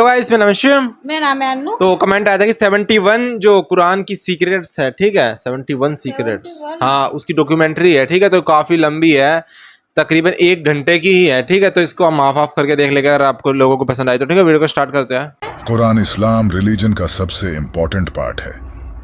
Hello guys, मेरा नाम है शिवम। मेरा नाम है अन्नू। तो कमेंट आया था कि 71 जो कुरान की सीक्रेट्स है, ठीक है, 71 सीक्रेट्स, 71 हाँ उसकी डॉक्यूमेंट्री है, ठीक है। तो काफी लंबी है, तकरीबन 1 घंटे की ही है, ठीक है। तो इसको हम माफ ऑफ करके देख लेंगे, अगर आपको लोगों को पसंद आए तो ठीक है। वीडियो को स्टार्ट करते हैं। कुरान इस्लाम रिलीजन का सबसे इम्पोर्टेंट पार्ट है।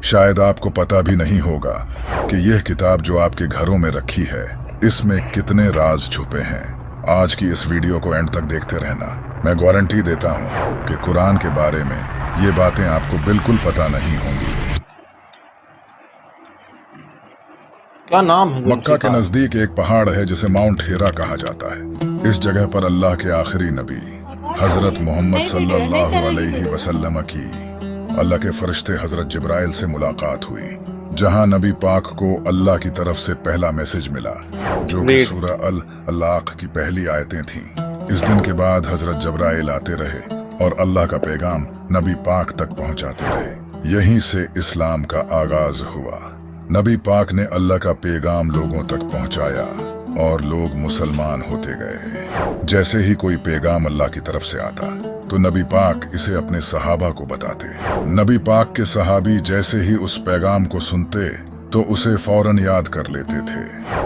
शायद आपको पता भी नहीं होगा कि यह किताब जो आपके घरों में रखी है, इसमें कितने राज छुपे हैं। आज की इस वीडियो को एंड तक देखते रहना। मैं गारंटी देता हूँ कि कुरान के बारे में ये बातें आपको बिल्कुल पता नहीं होंगी। क्या नाम है? मक्का के नजदीक एक पहाड़ है जिसे माउंट हीरा कहा जाता है। इस जगह पर अल्लाह के आखिरी नबी हजरत मोहम्मद सल्लल्लाहु अलैहि वसल्लम की अल्लाह के फरिश्ते हजरत जिब्राइल से मुलाकात हुई, जहां नबी पाक को अल्लाह की तरफ से पहला मैसेज मिला, जो कि सूरह अल अलाक की पहली आयतें थीं। इस दिन के बाद हजरत जिब्राइल आते रहे और अल्लाह का पैगाम नबी पाक तक पहुंचाते रहे। यहीं से इस्लाम का आगाज हुआ। नबी पाक ने अल्लाह का पैगाम लोगों तक पहुंचाया और लोग मुसलमान होते गए। जैसे ही कोई पैगाम अल्लाह की तरफ से आता तो नबी पाक इसे अपने सहाबा को बताते। नबी पाक के सहाबी जैसे ही उस पैगाम को सुनते तो उसे फौरन याद कर लेते थे,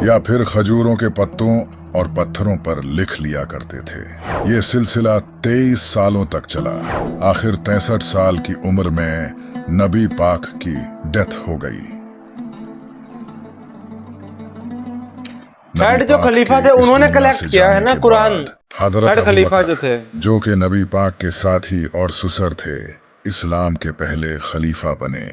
या फिर खजूरों के पत्तों और पत्थरों पर लिख लिया करते थे। ये सिलसिला 23 सालों तक चला। आखिर 63 साल की उम्र में नबी पाक की डेथ हो गई। हेड जो खलीफा थे उन्होंने कलेक्ट किया है ना कुरान। हजरत हेड खलीफा जो थे, जो कि नबी पाक के साथी और सुसर थे, इस्लाम के पहले खलीफा बने,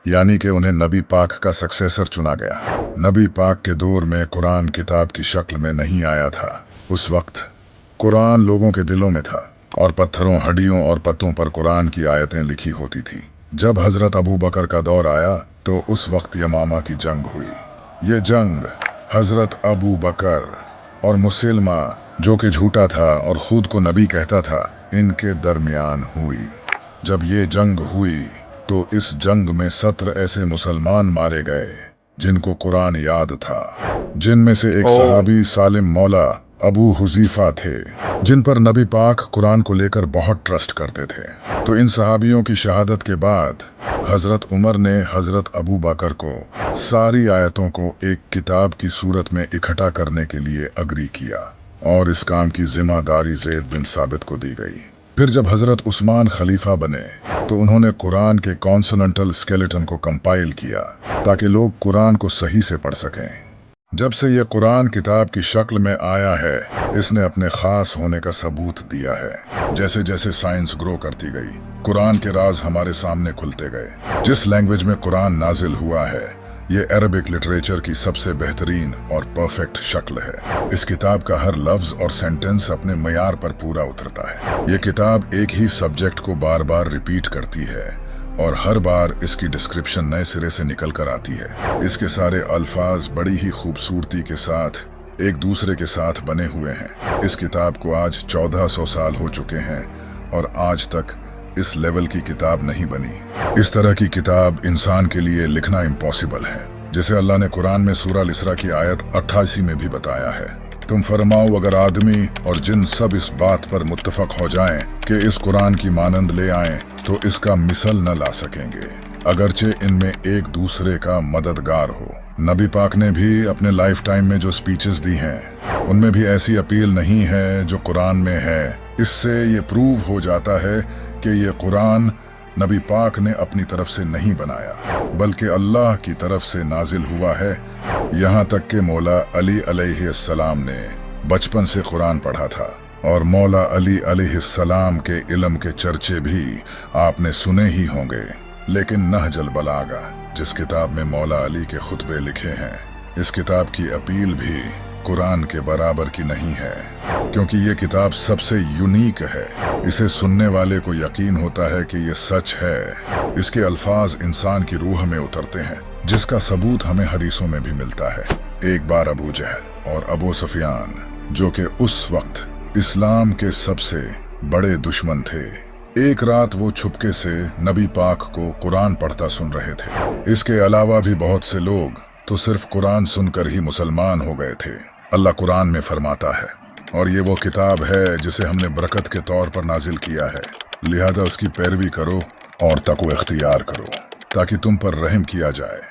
यानी कि उन्हें नबी पाक का सक्सेसर चुना गया। नबी पाक के दौर में कुरान किताब की शक्ल में नहीं आया था। उस वक्त कुरान लोगों के दिलों में था और पत्थरों, हड्डियों और पत्तों पर कुरान की आयतें लिखी होती थी। जब हजरत अबू बकर का दौर आया तो उस वक्त यमामा की जंग हुई। ये जंग हजरत अबू बकर और मुसलमा, जो कि झूठा था और खुद को नबी कहता था, इनके दरमियान हुई। जब ये जंग हुई तो इस जंग में 17 ऐसे मुसलमान मारे गए जिनको कुरान याद था, जिनमें से एक सहाबी सालिम मौला अबू हुजीफा थे, जिन पर नबी पाक कुरान को लेकर बहुत ट्रस्ट करते थे। तो इन सहाबियों की शहादत के बाद हजरत उमर ने हजरत अबू बकर को सारी आयतों को एक किताब की सूरत में इकट्ठा करने के लिए अग्री किया और इस काम की जिम्मेदारी ज़ैद बिन साबित को दी गई। फिर जब हजरत उस्मान खलीफा बने तो उन्होंने कुरान के कॉन्सोनेंटल स्केलेटन को कंपाइल किया ताकि लोग कुरान को सही से पढ़ सकें। जब से यह कुरान किताब की शक्ल में आया है, इसने अपने खास होने का सबूत दिया है। जैसे जैसे साइंस ग्रो करती गई, कुरान के राज हमारे सामने खुलते गए। जिस लैंग्वेज में कुरान नाजिल हुआ है, ये अरबिक लिटरेचर की सबसे बेहतरीन और परफेक्ट शक्ल है। इस किताब का हर लफ्ज और सेंटेंस अपने मयार पर पूरा उतरता है। ये किताब एक ही सब्जेक्ट को बार बार रिपीट करती है और हर बार इसकी डिस्क्रिप्शन नए सिरे से निकल कर आती है। इसके सारे अल्फाज बड़ी ही खूबसूरती के साथ एक दूसरे के साथ बने हुए हैं। इस किताब को आज 1400 साल हो चुके हैं और आज तक इस लेवल की किताब नहीं बनी। इस तरह की किताब इंसान के लिए लिखना इम्पॉसिबल है, जिसे अल्लाह ने कुरान में सूरह अल-इसरा की आयत 88 में भी बताया है। तुम फरमाओ, अगर आदमी और जिन सब इस बात पर मुत्तफक हो जाएं कि इस कुरान की मानंद ले आएं तो इसका मिसल न ला सकेंगे, अगरचे इनमें एक दूसरे का मददगार हो। नबी पाक ने भी अपने लाइफ टाइम में जो स्पीचेस दी हैं, उनमें भी ऐसी अपील नहीं है जो कुरान में है। इससे ये प्रूव हो जाता है कि ये कुरान नबी पाक ने अपनी तरफ से नहीं बनाया, बल्कि अल्लाह की तरफ से नाजिल हुआ है। यहाँ तक कि मौला अली अलैहिस्सलाम ने बचपन से कुरान पढ़ा था और मौला अली अलैहिस्सलाम के इल्म के चर्चे भी आपने सुने ही होंगे। लेकिन नहजुल बलागा, जिस किताब में मौला अली के खुतबे लिखे हैं, इस किताब की अपील भी कुरान के बराबर की नहीं है, क्योंकि ये किताब सबसे यूनिक है। इसे सुनने वाले को यकीन होता है कि ये सच है। इसके अल्फाज इंसान की रूह में उतरते हैं, जिसका सबूत हमें हदीसों में भी मिलता है। एक बार अबू जहल और अबू सुफियान, जो कि उस वक्त इस्लाम के सबसे बड़े दुश्मन थे, एक रात वो छुपके से नबी पाक को कुरान पढ़ता सुन रहे थे। इसके अलावा भी बहुत से लोग तो सिर्फ कुरान सुनकर ही मुसलमान हो गए थे। अल्लाह कुरान में फरमाता है, और ये वो किताब है जिसे हमने बरकत के तौर पर नाजिल किया है। लिहाजा उसकी पैरवी करो और तक़वा इख्तियार करो ताकि तुम पर रहम किया जाए।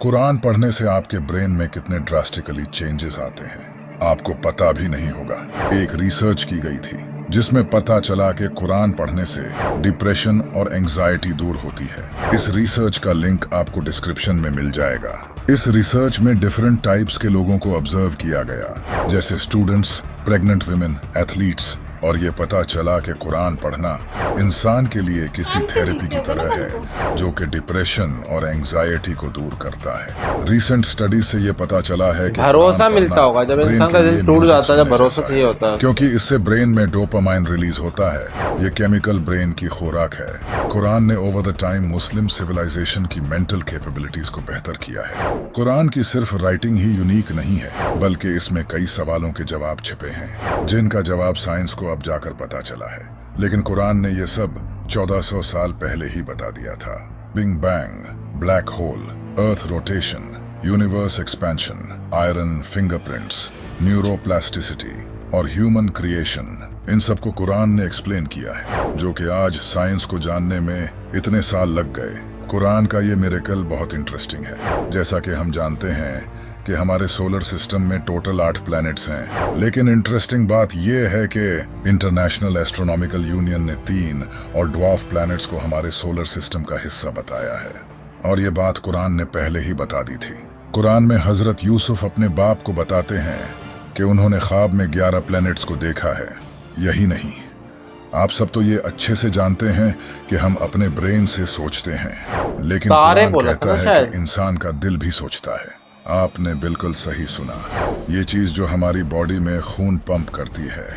कुरान पढ़ने से आपके ब्रेन में कितने ड्रास्टिकली चेंजेस आते हैं आपको पता भी नहीं होगा। एक रिसर्च की गई थी जिसमें पता चला कि कुरान पढ़ने से डिप्रेशन और एंजाइटी दूर होती है। इस रिसर्च का लिंक आपको डिस्क्रिप्शन में मिल जाएगा। इस रिसर्च में डिफरेंट टाइप्स के लोगों को ऑब्जर्व किया गया, जैसे स्टूडेंट्स, प्रेग्नेंट विमेन, एथलीट्स, और ये पता चला कि कुरान पढ़ना इंसान के लिए किसी थेरेपी की तरह है जो कि डिप्रेशन और एंजाइटी को दूर करता है। रीसेंट स्टडी से ये पता चला है कि भरोसा मिलता होगा जब इंसान का दिल टूट जाता है, जब भरोसा चाहिए होता है, क्योंकि इससे ब्रेन में डोपामाइन रिलीज होता है। ये केमिकल ब्रेन की खुराक है। कुरान ने over the time Muslim civilisation की मेंटल कैपेबिलिटीज को बेहतर किया है। कुरान की सिर्फ राइटिंग ही यूनिक नहीं है, बल्कि इसमें कई सवालों के जवाब छिपे हैं जिनका जवाब साइंस को अब जाकर पता चला है। लेकिन कुरान ने ये सब 1400 साल पहले ही बता दिया था। Big bang, black hole, earth rotation, universe expansion, iron fingerprints, neuroplasticity और ह्यूमन क्रिएशन, इन सबको कुरान ने एक्सप्लेन किया है, जो कि आज साइंस को जानने में इतने साल लग गए। कुरान का ये मिरेकल बहुत इंटरेस्टिंग है। जैसा कि हम जानते हैं कि हमारे सोलर सिस्टम में टोटल 8 प्लैनेट्स हैं, लेकिन इंटरेस्टिंग बात यह है कि इंटरनेशनल एस्ट्रोनॉमिकल यूनियन ने 3 और ड्वार्फ प्लैनेट्स को हमारे सोलर सिस्टम का हिस्सा बताया है, और ये बात कुरान ने पहले ही बता दी थी। कुरान में हजरत यूसुफ अपने बाप को बताते हैं कि उन्होंने ख्वाब में 11 प्लैनेट्स को देखा है। यही नहीं, आप सब तो ये अच्छे से जानते हैं कि हम अपने ब्रेन से सोचते हैं, लेकिन कुरान कहता है कि इंसान का दिल भी सोचता है। आपने बिल्कुल सही सुना। ये चीज जो हमारी बॉडी में खून पंप करती है,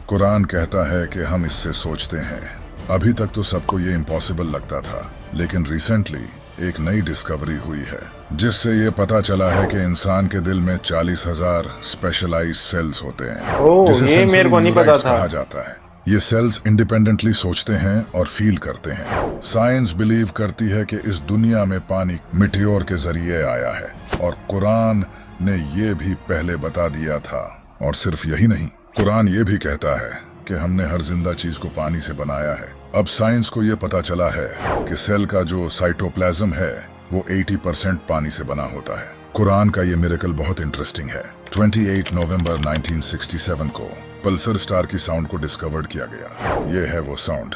कुरान कहता है कि हम इससे सोचते हैं। अभी तक तो सबको ये इम्पॉसिबल लगता था, लेकिन रिसेंटली एक नई डिस्कवरी हुई है जिससे ये पता चला है कि इंसान के दिल में 40,000 स्पेशलाइज्ड सेल्स होते हैं, जिसे ये मेरे को नहीं पता था। कहा जाता है। ये सेल्स इंडिपेंडेंटली सोचते हैं और फील करते हैं। साइंस बिलीव करती है कि इस दुनिया में पानी मिटियोर के जरिए आया है, और कुरान ने ये भी पहले बता दिया था। और सिर्फ यही नहीं, कुरान ये भी कहता है कि हमने हर जिंदा चीज को पानी से बनाया है। अब साइंस को ये पता चला है कि सेल का जो साइटोप्लाज्म है वो 80% पानी से बना होता है। कुरान का ये मिरेकल बहुत इंटरेस्टिंग है। 28 नवंबर 1967 को पल्सर स्टार की साउंड को डिस्कवर्ड किया गया। ये है वो साउंड।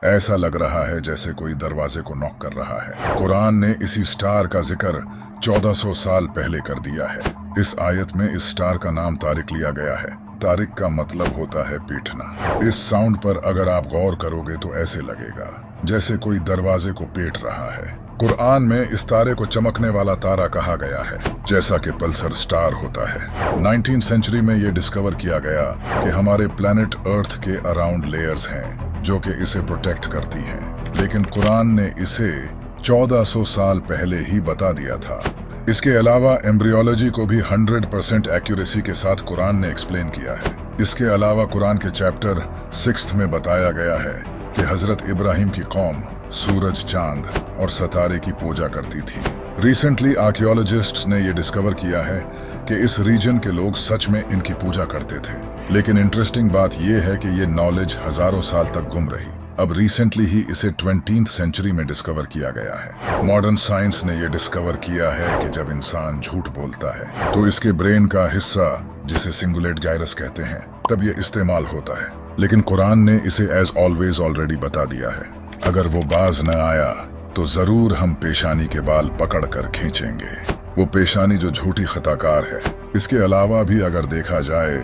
ऐसा लग रहा है जैसे कोई दरवाजे को नॉक कर रहा है। कुरान ने इसी स्टार का जिक्र 1400 साल पहले कर दिया है। इस आयत में इस स्टार का नाम तारिक लिया गया है। तारिक का मतलब होता है पीटना। इस साउंड पर अगर आप गौर करोगे तो ऐसे लगेगा जैसे कोई दरवाजे को पीट रहा है। कुरान में इस तारे को चमकने वाला तारा कहा गया है, जैसा कि पल्सर स्टार होता है। 19वीं सेंचुरी में ये डिस्कवर किया गया कि हमारे प्लैनेट अर्थ के अराउंड लेयर्स हैं जो कि इसे प्रोटेक्ट करती हैं, लेकिन कुरान ने इसे 1400 साल पहले ही बता दिया था। इसके अलावा एम्ब्रियोलॉजी को भी 100% एक्यूरेसी के साथ कुरान ने एक्सप्लेन किया है। इसके अलावा कुरान के चैप्टर 6 में बताया गया है कि हजरत इब्राहिम की कौम सूरज, चांद और सितारे की पूजा करती थी। रिसेंटली आर्कियोलॉजिस्ट्स ने यह डिस्कवर किया है कि इस रीजन के लोग सच में इनकी पूजा करते थे, लेकिन इंटरेस्टिंग बात यह है कि ये नॉलेज हजारों साल तक गुम रही। अब रिसेंटली ही इसे 20वीं सेंचुरी में डिस्कवर किया गया है। मॉडर्न साइंस ने यह डिस्कवर किया है कि जब इंसान झूठ बोलता है तो इसके ब्रेन का हिस्सा, जिसे सिंगुलेट गायरस कहते हैं, तब ये इस्तेमाल होता है। लेकिन कुरान ने इसे एज ऑलवेज ऑलरेडी बता दिया है। अगर वो बाज न आया तो जरूर हम पेशानी के बाल पकड़ कर खींचेंगे। वो पेशानी जो झूठी खताकार है। इसके अलावा भी अगर देखा जाए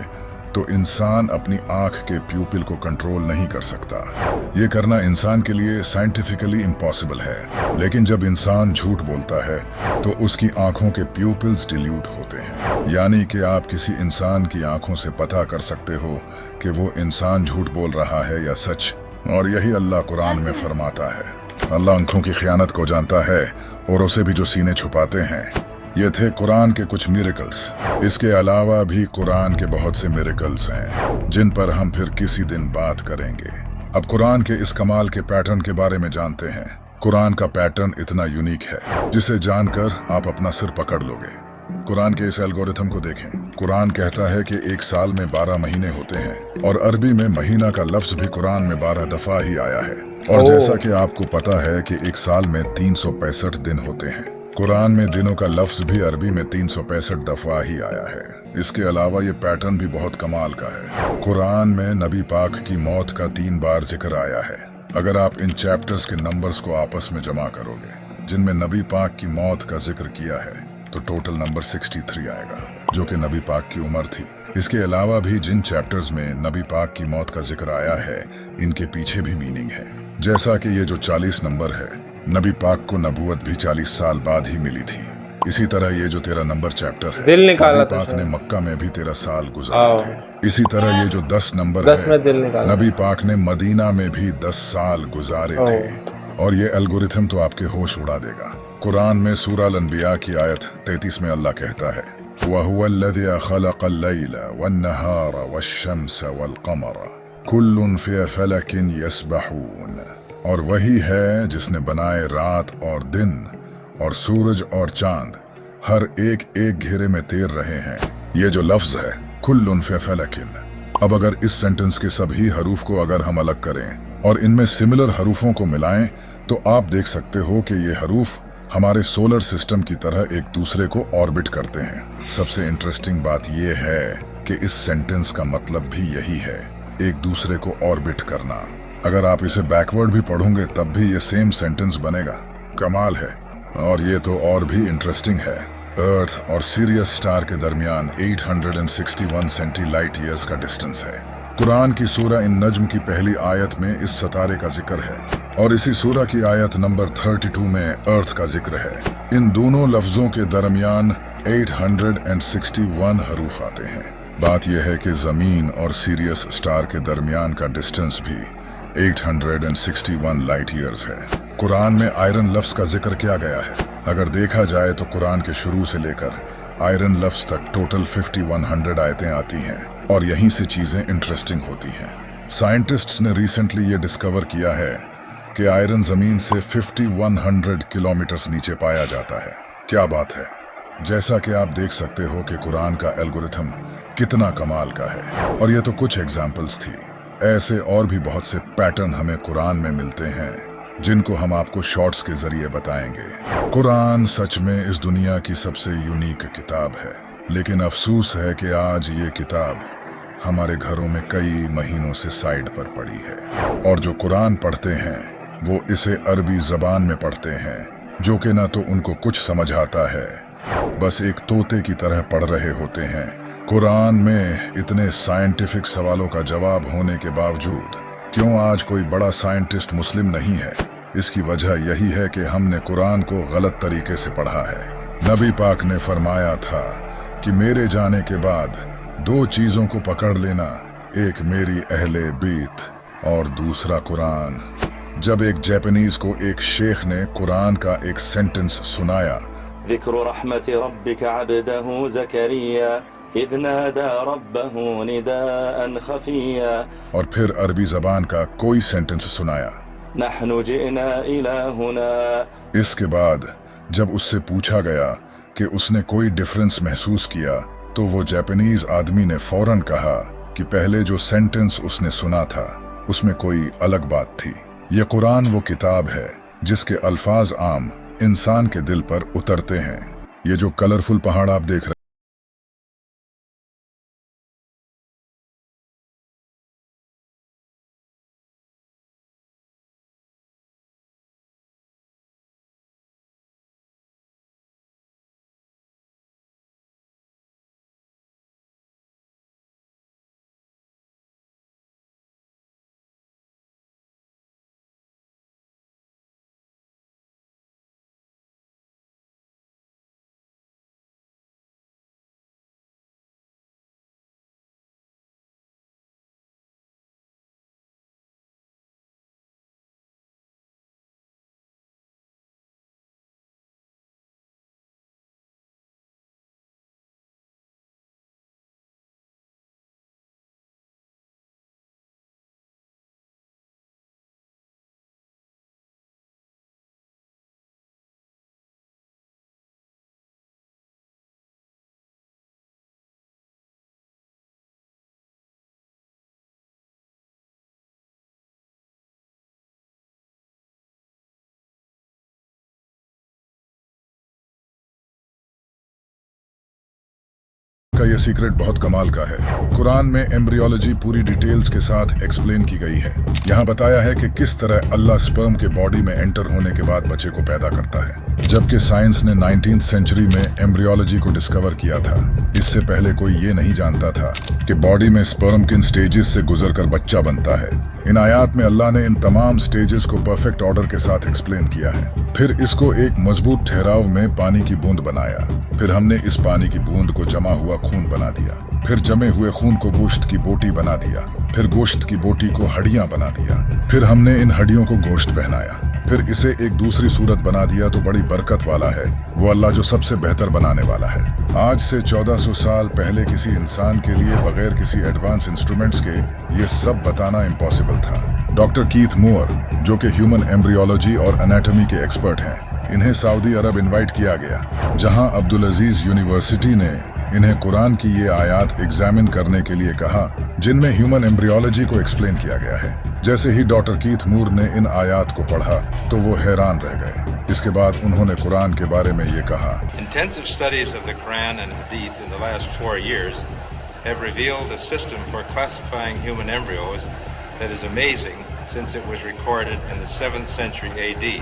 तो इंसान अपनी आंख के प्यूपिल को कंट्रोल नहीं कर सकता। ये करना इंसान के लिए साइंटिफिकली इम्पॉसिबल है, लेकिन जब इंसान झूठ बोलता है तो उसकी आंखों के प्यूपिल्स डिल्यूट होते हैं। यानी कि आप किसी इंसान की आंखों से पता कर सकते हो कि वो इंसान झूठ बोल रहा है या सच। और यही अल्लाह कुरान में फरमाता है। अल्लाह आंखों की खयानत को जानता है और उसे भी जो सीने छुपाते हैं। ये थे कुरान के कुछ मिरेकल्स। इसके अलावा भी कुरान के बहुत से मिरेकल्स हैं जिन पर हम फिर किसी दिन बात करेंगे। अब कुरान के इस कमाल के पैटर्न के बारे में जानते हैं। कुरान का पैटर्न इतना यूनिक है जिसे जानकर आप अपना सिर पकड़ लोगे। कुरान के इस एल्गोरिथम को देखें। कुरान कहता है कि एक साल में 12 महीने होते हैं और अरबी में महीना का लफ्ज भी कुरान में 12 दफा ही आया है। और जैसा कि आपको पता है कि एक साल में 365 दिन होते हैं, कुरान में दिनों का लफ्ज भी अरबी में 365 दफा ही आया है। इसके अलावा ये पैटर्न भी बहुत कमाल का है। कुरान में नबी पाक की मौत का 3 बार जिक्र आया है। अगर आप इन चैप्टर्स के नंबर्स को आपस में जमा करोगे जिनमें नबी पाक की मौत का जिक्र किया है तो टोटल नंबर 63 आएगा, जो कि नबी पाक की उम्र थी। इसके अलावा भी जिन चैप्टर्स में नबी पाक की मौत का जिक्र आया है इनके पीछे भी मीनिंग है। जैसा कि ये जो 40 नंबर है, नबी पाक को नबूवत भी 40 साल बाद ही मिली थी। इसी तरह ये जो 13 नंबर चैप्टर है, दिल निकाला नबी था पाक ने शायद। मक्का में भी 13 साल गुजारे थे। इसी तरह ये जो 10 नंबर 10 है, में दिल निकाला। नबी पाक ने मदीना में भी 10 साल गुजारे थे। और ये एल्गोरिथम तो आपके होश उड़ा देगा। कुरान में सूरह अल-अंबिया की आयत 33 में अल्लाह कहता है, वहुवल्लज़ी खलक़ल लैला वन्नहारा वश्शम्स वल्क़मर कुल्लुन फ़ी फ़लकिन यस्बहून। और वही है जिसने बनाए रात और दिन और सूरज और चांद, हर एक एक घेरे में तैर रहे हैं। ये जो लफ्ज है कुल्लुन फ़ी फ़लकिन, अब अगर इस सेंटेंस के सभी हरूफ को अगर हम अलग करें और इनमें सिमिलर हरूफों को मिलाएं तो आप देख सकते हो कि ये हरूफ हमारे सोलर सिस्टम की तरह एक दूसरे को ऑर्बिट करते हैं। सबसे इंटरेस्टिंग बात यह है कि इस सेंटेंस का मतलब भी यही है, एक दूसरे को ऑर्बिट करना। अगर आप इसे बैकवर्ड भी पढ़ोगे तब भी ये सेम सेंटेंस बनेगा। कमाल है। और ये तो और भी इंटरेस्टिंग है। अर्थ और सीरियस स्टार के दरमियान 861 सेंटी लाइट ईयर्स का डिस्टेंस है। कुरान की सूरह इन नज्म की पहली आयत में इस सितारे का जिक्र है और इसी सूरह की आयत नंबर 32 में अर्थ का जिक्र है। इन दोनों लफ्जों के दरमियान 861 हरूफ आते हैं। बात यह है कि जमीन और सीरियस स्टार के दरमियान का डिस्टेंस भी 861 लाइट ईयर्स है। कुरान में आयरन लफ्ज का जिक्र किया गया है। अगर देखा जाए तो कुरान के शुरू से लेकर आयरन लफ्ज तक टोटल 5100 आयतें आती हैं और यहीं से चीजें इंटरेस्टिंग होती हैं। साइंटिस्ट्स ने रिसेंटली ये डिस्कवर किया है कि आयरन जमीन से 5100 किलोमीटर नीचे पाया जाता है। क्या बात है। जैसा कि आप देख सकते हो कि कुरान का एल्गोरिथम कितना कमाल का है। और ये तो कुछ एग्जाम्पल्स थी, ऐसे और भी बहुत से पैटर्न हमें कुरान में मिलते हैं जिनको हम आपको शॉर्ट्स के जरिए बताएंगे। कुरान सच में इस दुनिया की सबसे यूनिक किताब है, लेकिन अफसोस है कि आज ये किताब हमारे घरों में कई महीनों से साइड पर पड़ी है। और जो कुरान पढ़ते हैं वो इसे अरबी जबान में पढ़ते हैं, जो कि ना तो उनको कुछ समझ आता है, बस एक तोते की तरह पढ़ रहे होते हैं। कुरान में इतने साइंटिफिक सवालों का जवाब होने के बावजूद क्यों आज कोई बड़ा साइंटिस्ट मुस्लिम नहीं है? इसकी वजह यही है कि हमने कुरान को गलत तरीके से पढ़ा है। नबी पाक ने फरमाया था कि मेरे जाने के बाद 2 चीजों को पकड़ लेना, एक मेरी अहले बीत और दूसरा कुरान। जब एक जापानीज को एक शेख ने कुरान का एक सेंटेंस सुनाया, ذكر رحمة ربك عبده زكريا إذ نادى ربه نداء خفيا، और फिर अरबी जबान का कोई सेंटेंस सुनाया, نحن جئنا إلى هنا، इसके बाद जब उससे पूछा गया कि उसने कोई डिफरेंस महसूस किया तो वो जापानीज आदमी ने फौरन कहा कि पहले जो सेंटेंस उसने सुना था उसमें कोई अलग बात थी। ये कुरान वो किताब है जिसके अल्फाज आम इंसान के दिल पर उतरते हैं। ये जो कलरफुल पहाड़ आप देख रहे का ये सीक्रेट बहुत कमाल का है। कुरान में एम्ब्रियोलॉजी पूरी डिटेल्स के साथ एक्सप्लेन की गई है। यहाँ बताया है कि किस तरह अल्लाह स्पर्म के बॉडी में एंटर होने के बाद बच्चे को पैदा करता है, जबकि साइंस ने 19th सेंचुरी में एम्ब्रियोलॉजी को डिस्कवर किया था। इससे पहले कोई ये नहीं जानता था कि बॉडी में स्पर्म किन स्टेजेस से गुजरकर बच्चा बनता है। इन आयात में अल्लाह ने इन तमाम स्टेजेस को परफेक्ट ऑर्डर के साथ एक्सप्लेन किया है। फिर इसको एक मजबूत ठहराव में पानी की बूंद बनाया। फिर हमने इस पानी की बूंद को जमा हुआ खून बना दिया। फिर जमे हुए खून को गोश्त की बोटी बना दिया। फिर गोश्त की बोटी को हड्डियां बना दिया। फिर हमने इन हड्डियों को गोश्त पहनाया। फिर इसे एक दूसरी सूरत बना दिया तो बड़ी बरकत वाला है वो अल्लाह जो सबसे बेहतर बनाने वाला है। आज से 1400 साल पहले किसी इंसान के लिए बगैर किसी एडवांस इंस्ट्रूमेंट्स के ये सब बताना इम्पॉसिबल था। डॉक्टर कीथ मूर, जो कि ह्यूमन एम्ब्रियोलॉजी और एनाटॉमी के एक्सपर्ट हैं, इन्हें सऊदी अरब इनवाइट किया गया, जहां अब्दुल अजीज यूनिवर्सिटी ने इन्हें कुरान की ये आयात एग्जामिन करने के लिए कहा जिनमें ह्यूमन एम्ब्रियोलॉजी को एक्सप्लेन किया गया है। जैसे ही डॉक्टर कीथ मूर ने इन आयात को पढ़ा तो वो हैरान रह गए। इसके बाद उन्होंने कुरान के बारे में ये कहा, Intensive studies of the Quran and Hadith in the last 4 years have revealed a system for classifying human embryos that is amazing since it was recorded in the 7th century AD.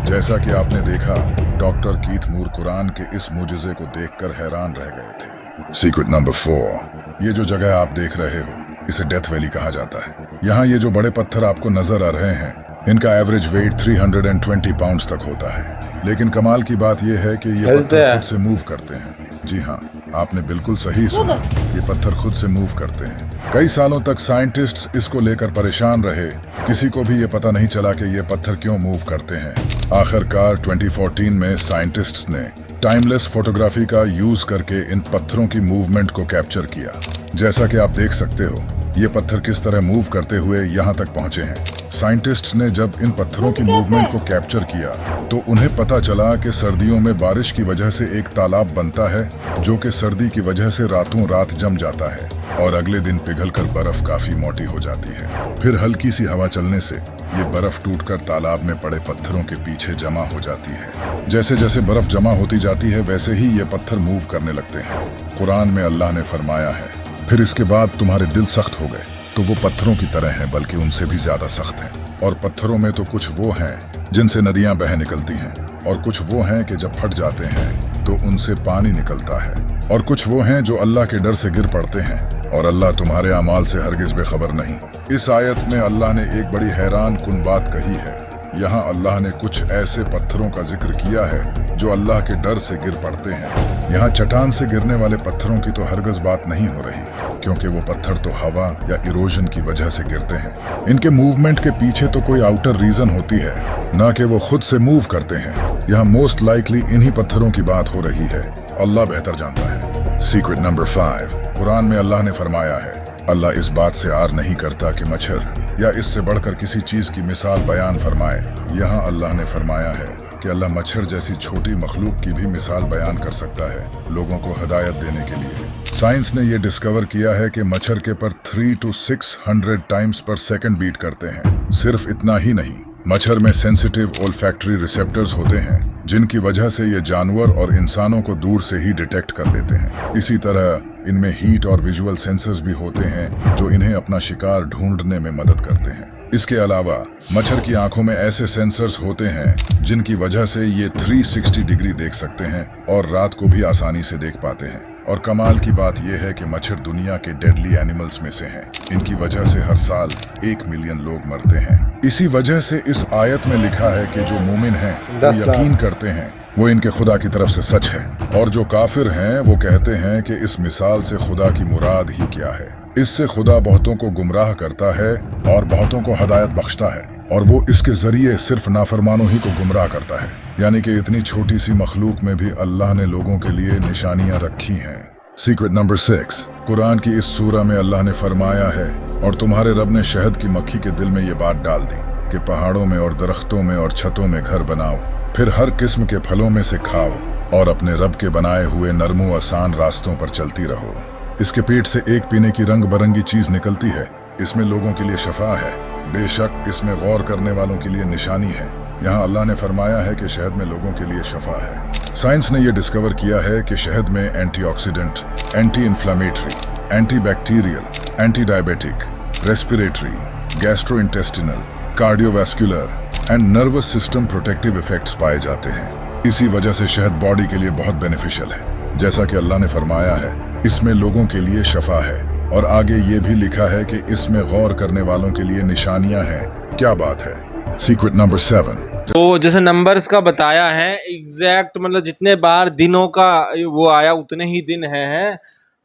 जैसा कि आपने देखा, doctor Keith मूर कुरान के इस मुजज़े को देखकर हैरान रह गए थे। सीक्रेट नंबर 4, ये जो जगह आप देख रहे हो इसे डेथ वैली कहा जाता है। यहाँ ये जो बड़े पत्थर आपको नजर आ रहे हैं, इनका एवरेज वेट 320 पाउंड्स तक होता है। लेकिन कमाल की बात यह है कि ये पत्थर खुद से मूव करते हैं। जी हाँ, आपने बिल्कुल सही सुना, ये पत्थर खुद से मूव करते हैं। कई सालों तक साइंटिस्ट्स इसको लेकर परेशान रहे। किसी को भी ये पता नहीं चला कि ये पत्थर क्यों मूव करते हैं। आखिरकार 2014 में साइंटिस्ट्स ने टाइमलेस फोटोग्राफी का यूज करके इन पत्थरों की मूवमेंट को कैप्चर किया। जैसा कि आप देख सकते हो, ये पत्थर किस तरह मूव करते हुए यहाँ तक पहुँचे हैं। साइंटिस्ट्स ने जब इन पत्थरों की मूवमेंट को कैप्चर किया तो उन्हें पता चला कि सर्दियों में बारिश की वजह से एक तालाब बनता है जो कि सर्दी की वजह से रातों रात जम जाता है और अगले दिन पिघलकर बर्फ काफी मोटी हो जाती है। फिर हल्की सी हवा चलने से ये बर्फ टूटकर तालाब में पड़े पत्थरों के पीछे जमा हो जाती है। जैसे जैसे बर्फ जमा होती जाती है वैसे ही ये पत्थर मूव करने लगते हैं। कुरान में अल्लाह ने फरमाया है, फिर इसके बाद तुम्हारे दिल सख्त हो गए तो वो पत्थरों की तरह हैं, बल्कि उनसे भी ज्यादा सख्त हैं। और पत्थरों में तो कुछ वो हैं जिनसे नदियां बह निकलती हैं, और कुछ वो हैं कि जब फट जाते हैं तो उनसे पानी निकलता है, और कुछ वो हैं जो अल्लाह के डर से गिर पड़ते हैं, और अल्लाह तुम्हारे अमाल से हरगिज बेखबर नहीं। इस आयत में अल्लाह ने एक बड़ी हैरान कुन बात कही है। यहाँ अल्लाह ने कुछ ऐसे पत्थरों का जिक्र किया है जो अल्लाह के डर से गिर पड़ते हैं। यहाँ चट्टान से गिरने वाले पत्थरों की तो हरगिज बात नहीं हो रही, क्योंकि वो पत्थर तो हवा या इरोजन की वजह से गिरते हैं। इनके मूवमेंट के पीछे तो कोई आउटर रीजन होती है, ना कि वो खुद से मूव करते हैं। यहाँ मोस्ट लाइकली इन्हीं पत्थरों की बात हो रही है। अल्लाह बेहतर जानता है। सीक्रेट नंबर 5, कुरान में अल्लाह ने फरमाया है, अल्लाह इस बात से आर नहीं करता कि मच्छर या इससे बढ़कर किसी चीज की मिसाल बयान फरमाए। यहाँ अल्लाह ने फरमाया है कि अल्लाह मच्छर जैसी छोटी मखलूक की भी मिसाल बयान कर सकता है लोगों को हिदायत देने के लिए। साइंस ने यह डिस्कवर किया है कि मच्छर के पर 300 to 600 टाइम्स पर सेकंड बीट करते हैं। सिर्फ इतना ही नहीं, मच्छर में सेंसिटिव ओल्फैक्टरी रिसेप्टर्स होते हैं जिनकी वजह से ये जानवर और इंसानों को दूर से ही डिटेक्ट कर लेते हैं। इसी तरह इनमें हीट और विजुअल सेंसर्स भी होते हैं जो इन्हें अपना शिकार ढूंढने में मदद करते हैं। इसके अलावा मच्छर की आंखों में ऐसे सेंसर्स होते हैं जिनकी वजह से ये 360 डिग्री देख सकते हैं और रात को भी आसानी से देख पाते हैं। और कमाल की बात यह है कि मच्छर दुनिया के डेडली एनिमल्स में से हैं। इनकी वजह से हर साल 1 मिलियन लोग मरते हैं। इसी वजह से इस आयत में लिखा है कि जो मोमिन हैं वो यकीन करते हैं वो इनके खुदा की तरफ से सच है, और जो काफिर हैं वो कहते हैं कि इस मिसाल से खुदा की मुराद ही क्या है। इससे खुदा बहुतों को गुमराह करता है और बहुतों को हदायत बख्शता है, और वो इसके जरिए सिर्फ नाफरमानों ही को गुमराह करता है। यानी कि इतनी छोटी सी मखलूक में भी अल्लाह ने लोगों के लिए निशानियां रखी हैं। सीक्रेट नंबर 6, कुरान की इस सूरा में अल्लाह ने फरमाया है, और तुम्हारे रब ने शहद की मक्खी के दिल में ये बात डाल दी कि पहाड़ों में और दरख्तों में और छतों में घर बनाओ, फिर हर किस्म के फलों में से खाओ और अपने रब के बनाए हुए नरमो आसान रास्तों पर चलती रहो। इसके पेट से एक पीने की रंग बरंगी चीज निकलती है, इसमें लोगों के लिए शफा है, बेशक इसमें गौर करने वालों के लिए निशानी है। यहाँ अल्लाह ने फरमाया है कि शहद में लोगों के लिए शफा है। साइंस ने यह डिस्कवर किया है कि शहद में antioxidant, anti inflammatory, anti bacterial, anti diabetic, respiratory, gastrointestinal, cardiovascular and nervous system protective effects पाए जाते हैं। इसी वजह से शहद बॉडी के लिए बहुत बेनिफिशियल है। जैसा कि अल्लाह ने फरमाया है, इसमें लोगों के लिए शफा है, और आगे ये भी लिखा है कि इसमें गौर करने वालों के लिए निशानियां हैं। क्या बात है। Secret number 7। तो जैसे नंबर्स का बताया है एग्जैक्ट, मतलब जितने बार दिनों का वो आया उतने ही दिन हैं,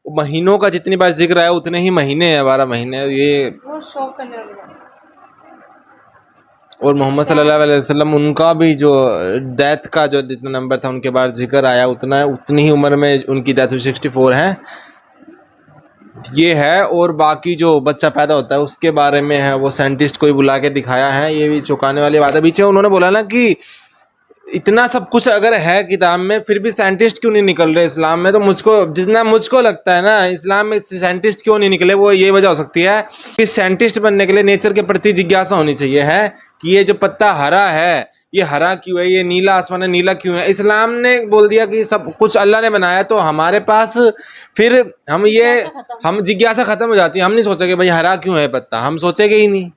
महीनों का जितनी बार जिक्र आया उतने ही महीने हैं, 12 महीने। ये वो शौक करने वाली बात। और मोहम्मद सल्लल्लाहु अलैहि वसल्लम उनका भी जो डेथ का जो जितना नंबर था उनके बाद जिक्र आया उतनी ही उम्र में उनकी डेथ हुई, 64 है ये है। और बाकी जो बच्चा पैदा होता है उसके बारे में है, वो साइंटिस्ट को ही बुला के दिखाया है। ये भी चौंकाने वाली बात है। बीच में उन्होंने बोला ना कि इतना सब कुछ अगर है किताब में फिर भी साइंटिस्ट क्यों नहीं निकल रहे इस्लाम में। तो मुझको लगता है ना, इस्लाम में साइंटिस्ट क्यों नहीं निकले, वो ये वजह हो सकती है कि साइंटिस्ट बनने के लिए नेचर के प्रति जिज्ञासा होनी चाहिए है कि ये जो पत्ता हरा है ये हरा क्यों है, ये नीला आसमान है नीला क्यों है। इस्लाम ने बोल दिया कि सब कुछ अल्लाह ने बनाया, तो हमारे पास फिर हम जिज्ञासा खत्म हो जाती है। हम नहीं सोचेंगे भाई हरा क्यों है पत्ता, हम सोचेंगे ही नहीं,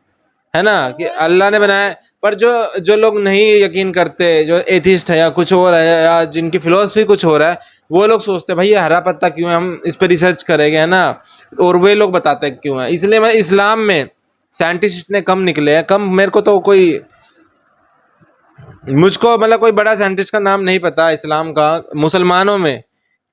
है ना, कि अल्लाह ने बनाया। पर जो लोग नहीं यकीन करते, जो एथिस्ट है या कुछ और है, या जिनकी फिलोसफी कुछ हो रहा है, वो लोग सोचते हैं भाई ये हरा पत्ता क्यों है, हम इस पर रिसर्च करेंगे, है ना, और वे लोग बताते हैं क्यों है। इसलिए मैं इस्लाम में साइंटिस्ट इतने कम निकले हैं, कम। मेरे को तो मुझको मतलब कोई बड़ा साइंटिस्ट का नाम नहीं पता इस्लाम का, मुसलमानों में,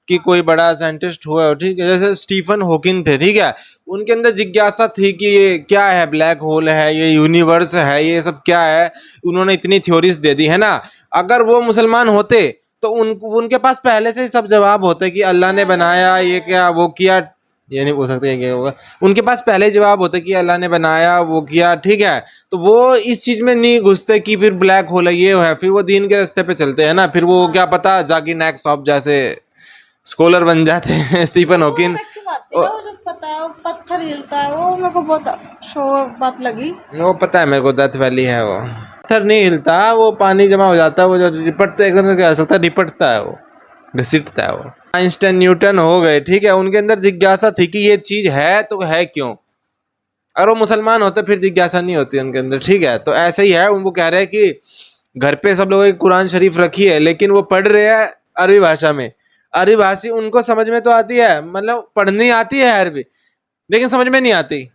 कि कोई बड़ा साइंटिस्ट हुआ हो, ठीक है। जैसे स्टीफन हॉकिंग थे, ठीक है, उनके अंदर जिज्ञासा थी कि ये क्या है, ब्लैक होल है, ये यूनिवर्स है, ये सब क्या है। उन्होंने इतनी थ्योरीज दे दी, है ना। अगर वो मुसलमान होते तो उनके पास पहले से ही सब जवाब होते कि अल्लाह ने बनाया, ये क्या वो किया, ये नहीं बोल सकते क्या होगा। उनके पास पहले जवाब होता कि अल्लाह ने बनाया, वो किया, ठीक है। तो वो इस चीज में नहीं घुसते कि फिर ब्लैक होल है, ये है, फिर वो दीन के रास्ते पे चलते हैं ना। फिर वो क्या पता जाकिर नाइक साहब जैसे स्कॉलर बन जाते हैं, स्टीफन हॉकिंग। अच्छी बात है वो जो पता है, वो पत्थर हिलता है, वो मेरे को बहुत शो बात लगी। वो पता है मेरे को, डेथ वैली है वो। पत्थर नहीं हिलता, वो पानी जमा हो जाता है, वो जो रिपटता है, एकदम कह सकता है रिपटता है, वो घसीटता है वो। आइंस्टाइन न्यूटन हो गए, ठीक है, उनके अंदर जिज्ञासा थी कि ये चीज है तो है क्यों। अगर वो मुसलमान होते फिर जिज्ञासा नहीं होती उनके अंदर, ठीक है। तो ऐसे ही है, उनको कह रहे हैं कि घर पे सब लोगों की कुरान शरीफ रखी है, लेकिन वो पढ़ रहे हैं अरबी भाषा में। अरबी भाषा उनको समझ में तो आती है, मतलब पढ़नी आती है अरबी, लेकिन समझ में नहीं आती।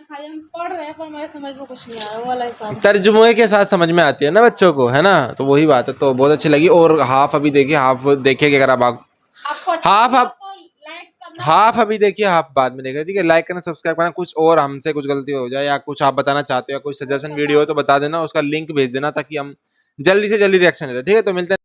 खाली हम पढ़ रहे हैं पर मेरे समझ में कुछ नहीं आ रहा, वो वाला हिसाब। तर्जुमे के साथ समझ में आती है ना बच्चों को, है ना। तो वही बात है, तो बहुत अच्छी लगी। और हाफ अभी देखिए, हाफ देखिए अगर आपको अच्छा हाफ लगा आप तो लाइक करना। हाफ अभी देखिए, हाफ बाद में देखिए, ठीक है। लाइक करना, सब्सक्राइब करना। कुछ और हमसे कुछ गलती हो जाए या कुछ आप बताना चाहते हो, कोई सजेशन वीडियो हो तो बता देना, उसका लिंक भेज देना ताकि हम जल्दी से जल्दी रिएक्शन ले लें, ठीक है। तो मिलते हैं।